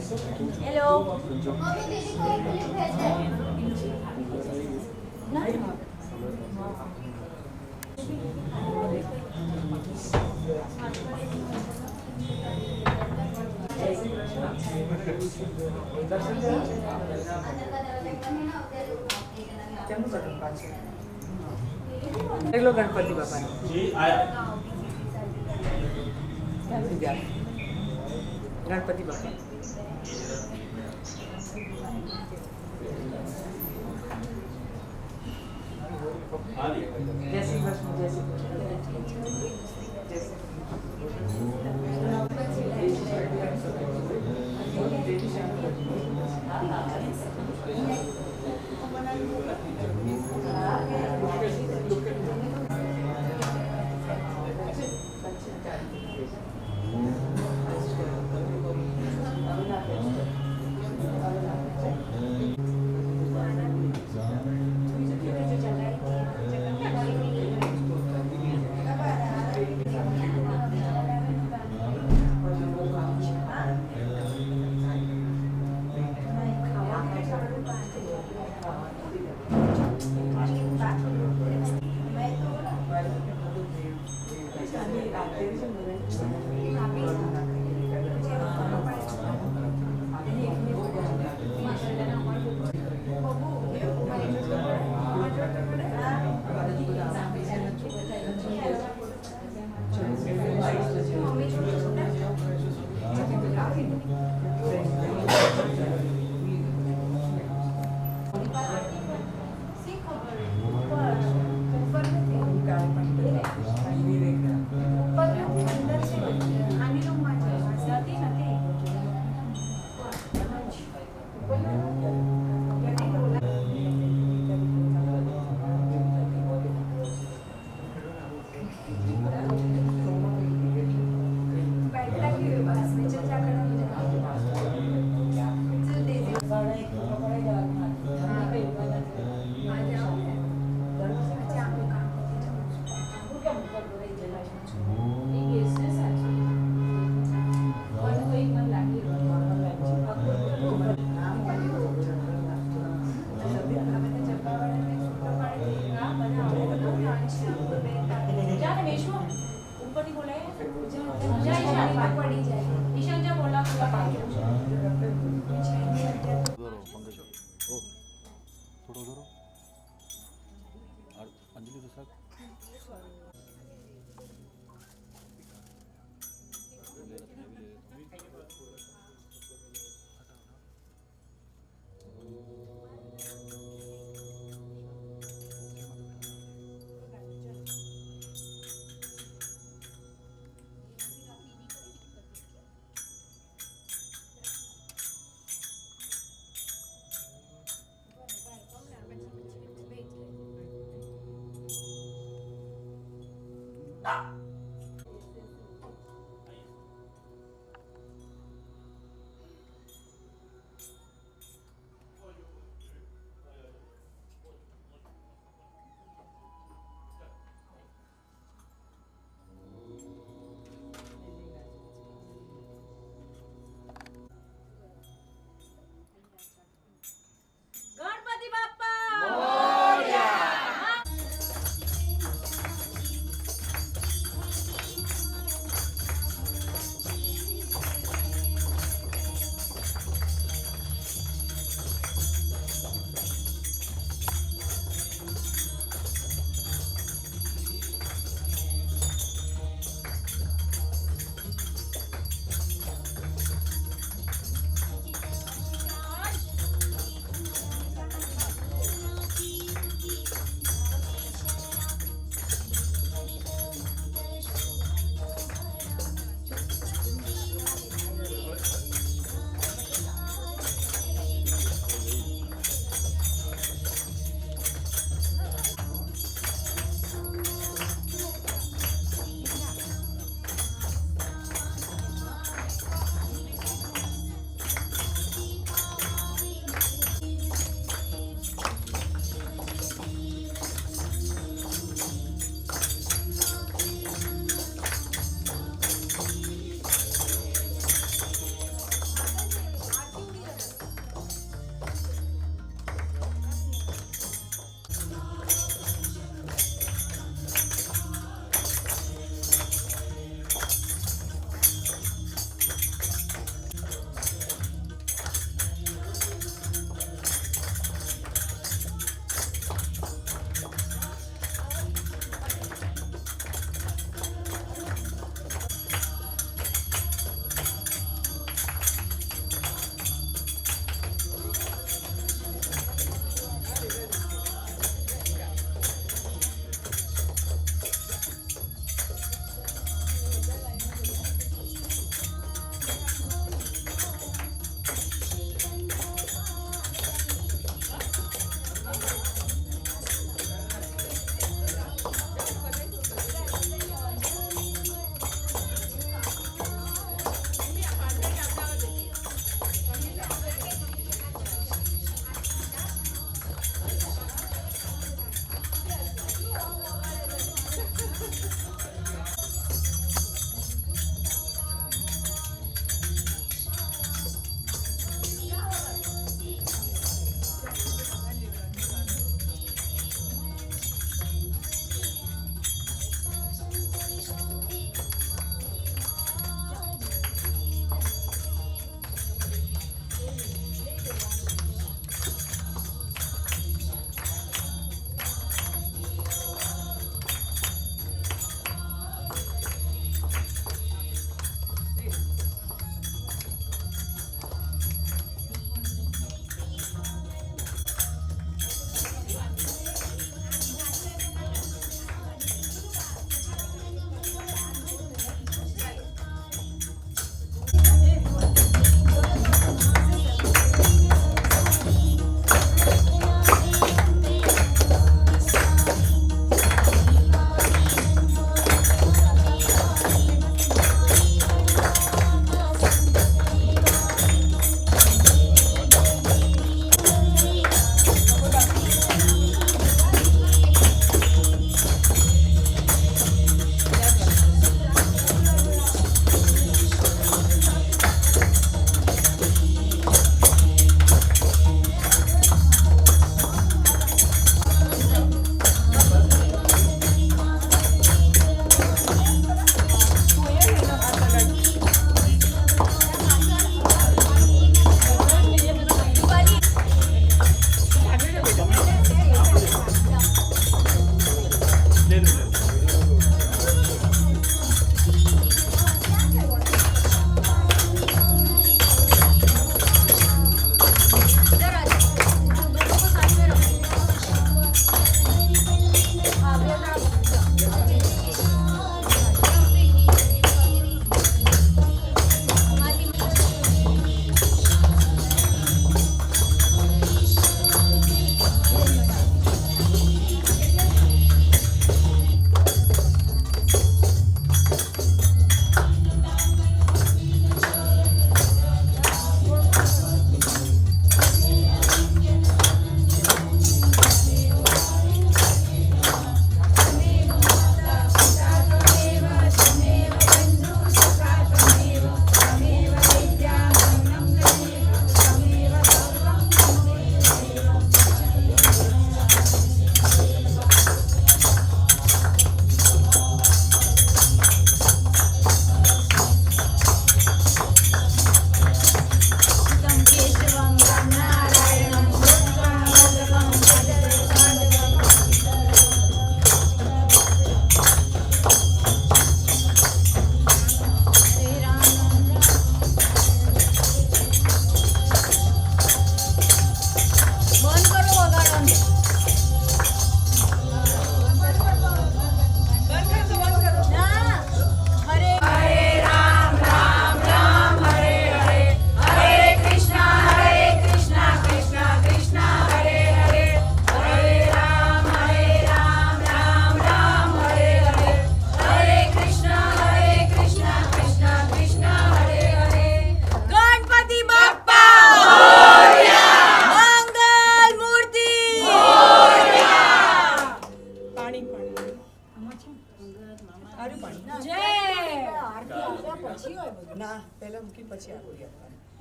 Hello low Ganpati बापा गणपति बापा जय श्री कृष्ण जय श्री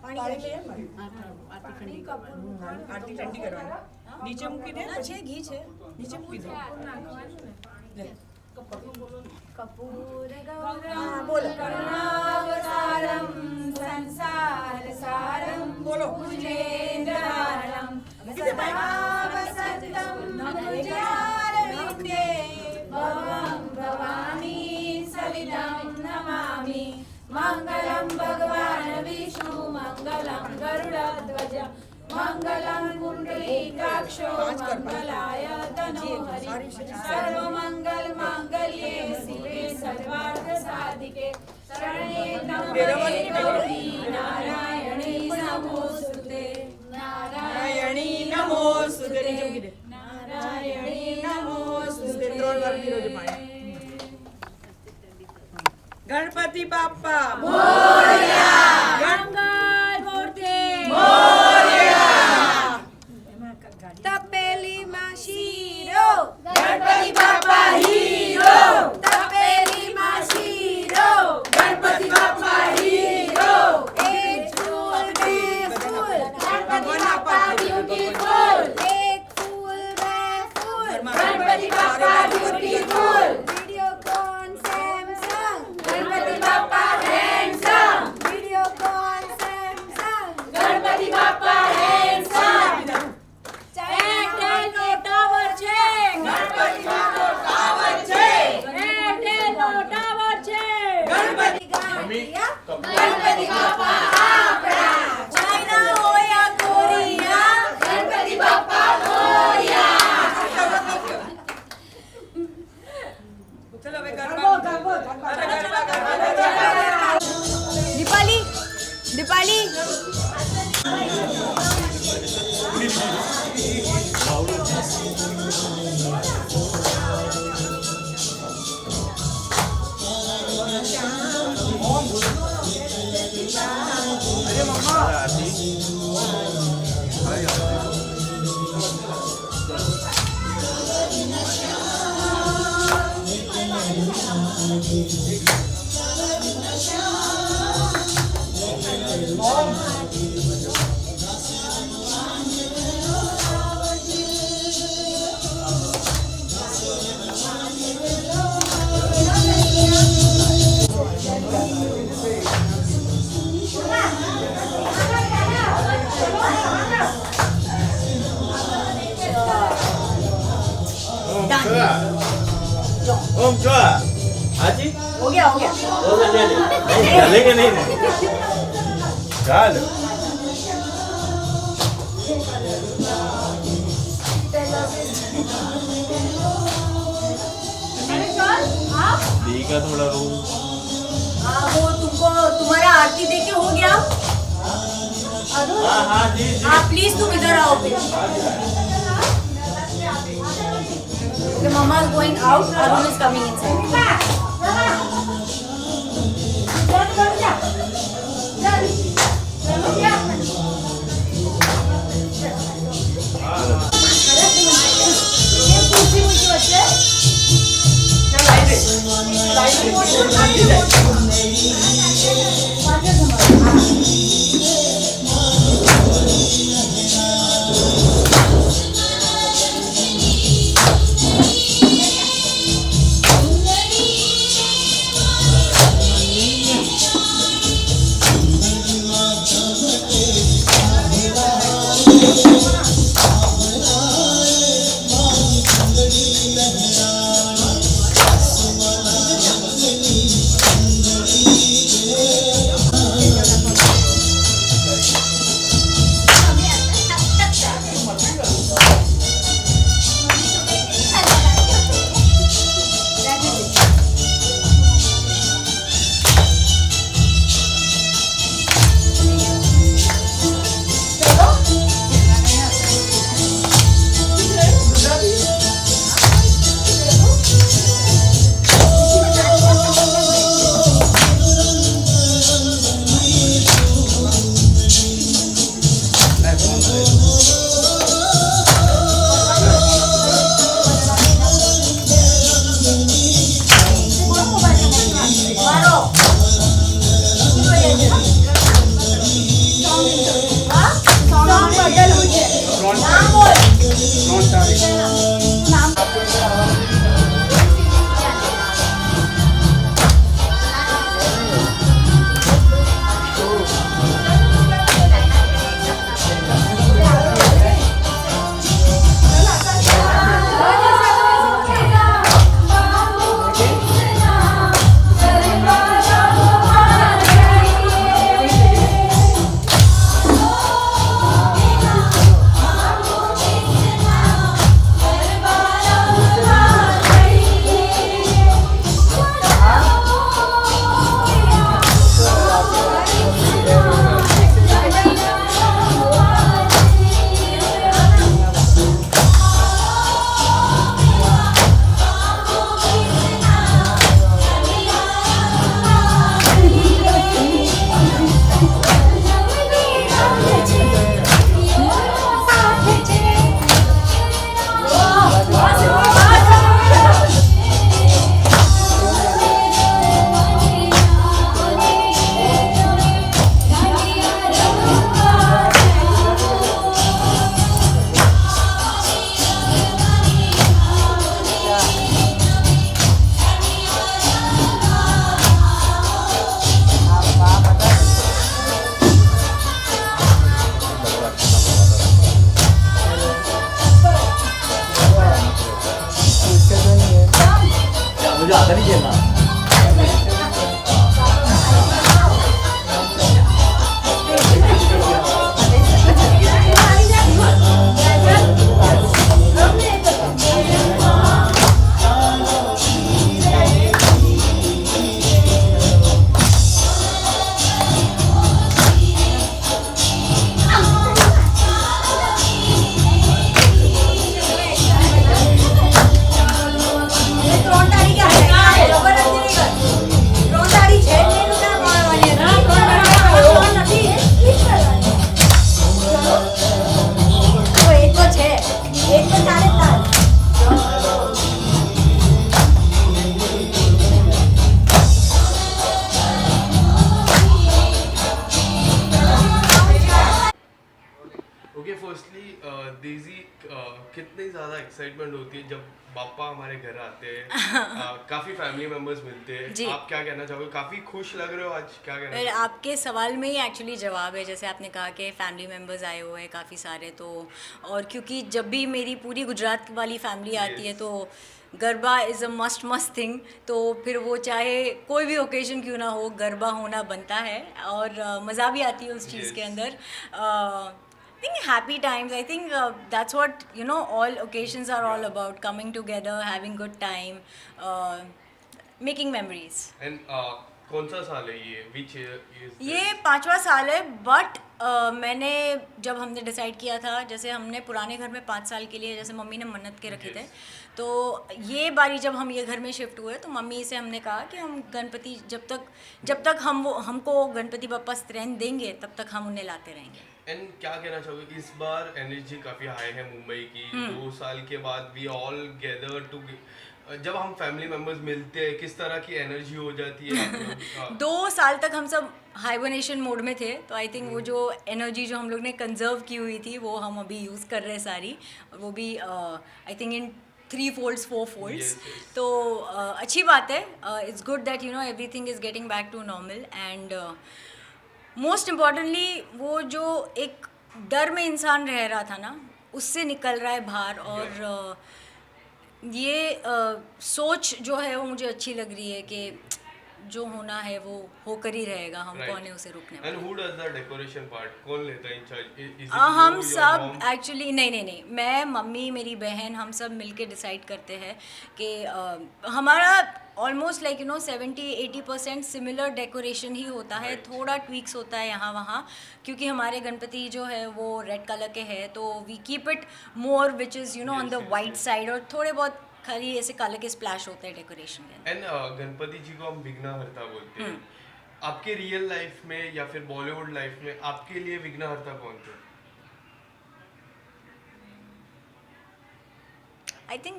પાણી લઈએ આરતી ઠંડી કરવાની નીચે મૂકી દે છે ઘી છે નીચે મૂકી દે લે કપૂર બોલો કરુણાવતારમ સંસાર સારમ બોલો ભુજેન્દ્રહારમ સદા વસંતમ ભુજારવિંદે ભવં ભવામી સવિદં નમામિ મંગલમ ભગવાન વિષ્ણુ મંગલમ ગરુડધ્વજ મંગલમ પુંડરીકાક્ષો મંગલાય તનોહરિ સર્વમંગલ માંગલ્યે શિવે સર્વાર્થ સાધિકે શરણે ત્ર્યંબકે ગૌરી નારાયણી નમોસ્તુતે નારાયણી નમોસ્તુતે નીચે મૂકી દે નારાયણી નમોસ્તુતે 3 વાર પીરો પાણી ગણપતિ બાપ્પા મોરયા મંગલ મૂર્તિ મોરયા તપેલીમાં શીરો ગણપતિ બાપ્પા હીરો તપેલીમાં શીરો ગણપતિ બાપ્પા હીરો એક ફૂલ બે ફૂલ ગણપતિ બાપ્પા બ્યુટીફુલ એક ફૂલ બે ફૂલ Ganpati Bappa beautiful Videocon Samsung Ganpati Bappa handsome Videocon Samsung Ganpati Bappa handsome એરટેલનો ટાવર છે ગણપતિ બાપ્પા ટાવર છે એરટેલનો ટાવર છે ગણપતિ ગણપતિ બાપ્પા આપણા ચાઇના હોયા કોરિયા ગણપતિ બાપ્પા મોરયા ચલો હવે ગરબા દીપાલી દીપાલી ओम चुआ हाजी हो गया हो गया नहीं चलेंगे नहीं चल का थोड़ा रूम वो तुमको तुम्हारा आरती देके हो गया हाँ हाँ जी जी हाँ प्लीज तुम इधर आओ फिर The mama is going out, Arun is coming inside. मुझे आता नहीं खेलना। ओके फर्स्टली डेजी कितनी ज़्यादा एक्साइटमेंट होती है जब पापा हमारे घर आते हैं काफ़ी फैमिली मेंबर्स मिलते जी। हैं आप क्या कहना चाहोगे काफ़ी खुश लग रहे हो आज क्या कहना फिर चाहोगे? आपके सवाल में ही एक्चुअली जवाब है, जैसे आपने कहा कि फैमिली मेम्बर्स आए हुए हैं काफ़ी सारे, तो और क्योंकि जब भी मेरी पूरी गुजरात वाली फैमिली आती है Yes. तो garba is a must thing, तो फिर वो चाहे कोई भी ओकेजन क्यों ना हो, गरबा होना बनता है और मज़ा भी आती है उस चीज़ के Yes. अंदर। I think happy times. I think that's what all occasions are all about. Coming together, having good time, making memories. And कौन सा साल है ये विच ये 5वां साल है, बट मैंने जब हमने डिसाइड किया था, जैसे हमने पुराने घर में 5 साल के लिए जैसे मम्मी ने मन्नत के रखे थे, तो ये बारी जब हम ये घर में शिफ्ट हुए तो मम्मी से हमने कहा कि हम गणपति जब तक हमको गणपति बप्पा स्ट्रेंथ देंगे तब तक हम उन्हें लाते रहेंगे। एंड क्या कहना चाहोगे इस बार एनर्जी काफ़ी हाई है मुंबई की 2 साल के बाद वी ऑल गैदर टू जब हम फैमिली मेंबर्स मिलते हैं किस तरह की एनर्जी हो जाती है आप लोग? 2 साल तक हम सब हाइबरनेशन मोड में थे, तो आई थिंक वो जो एनर्जी जो हम लोग ने कंजर्व की हुई थी वो हम अभी यूज़ कर रहे हैं सारी, और वो भी I think in 3 folds 4 folds। Yes, yes. तो अच्छी बात है, it's good that everything is getting back to normal, and most importantly वो जो एक डर में इंसान रह रहा था ना, उससे निकल रहा है बाहर, और ये सोच जो है वो मुझे अच्छी लग रही है कि जो होना है वो होकर ही रहेगा, हम Right. कौन है उसे रुकने एंड वाले। हु डज द डेकोरेशन पार्ट कौन लेता है इंचार्ज हम सब एक्चुअली नहीं, मैं, मम्मी, मेरी बहन, हम सब मिलके डिसाइड करते हैं कि हमारा ऑलमोस्ट 70-80% सिमिलर डेकोरेशन ही होता है, Right. थोड़ा ट्वीक्स होता है यहाँ वहाँ, क्योंकि हमारे गणपति जो है वो रेड कलर के हैं, तो we keep it more which is on the white side, और थोड़े बहुत खाली ऐसे कलर के स्प्लैश होते हैं डेकोरेशन के अंदर। एंड गणपति जी को हम विघ्नहर्ता बोलते हैं आपके रियल लाइफ में या फिर बॉलीवुड लाइफ में आपके लिए विघ्नहर्ता कौन थे? आई थिंक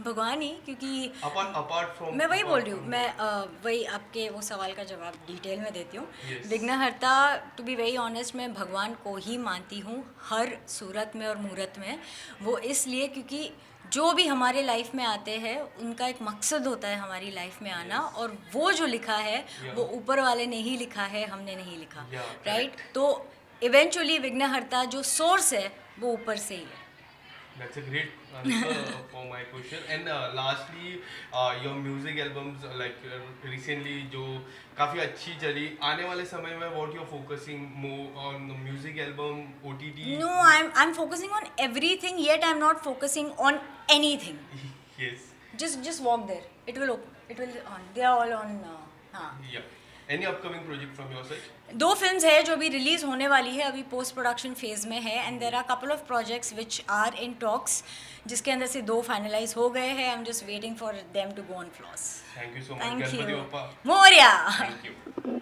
भगवान ही, क्योंकि apart from मैं वही बोल apart रही हूँ, from- मैं वही आपके वो सवाल का जवाब डिटेल में देती हूँ. Yes. विघ्नहर्ता, टू बी वेरी ऑनेस्ट, मैं भगवान को ही मानती हूँ हर सूरत में और मूरत में. वो इसलिए क्योंकि जो भी हमारे लाइफ में आते हैं उनका एक मकसद होता है हमारी लाइफ में आना, और वो जो लिखा है Yeah. वो ऊपर वाले ने ही लिखा है, हमने नहीं लिखा. Yeah, right? correct. तो इवेंचुअली विघ्नहर्ता जो सोर्स है वो ऊपर से ही है. That's a great answer for my question. And lastly, your music albums recently जो काफी अच्छी चली, आने वाले समय में what you're focusing more on the music album, OTT? No, I'm focusing on everything, yet I'm not focusing on anything. Yes. Just walk there. It will open. It will on. They are all on. हाँ. Yeah. Any upcoming project from your side? 2 films है जो अभी release होने वाली है, अभी post production phase में है. And there are couple of projects which are in talks, जिसके अंदर से 2 फाइनलाइज हो गए हैं. I am just waiting for them to go on floors. Thank you so much. Thank Ganpati you. Bappa. Morya. Thank you.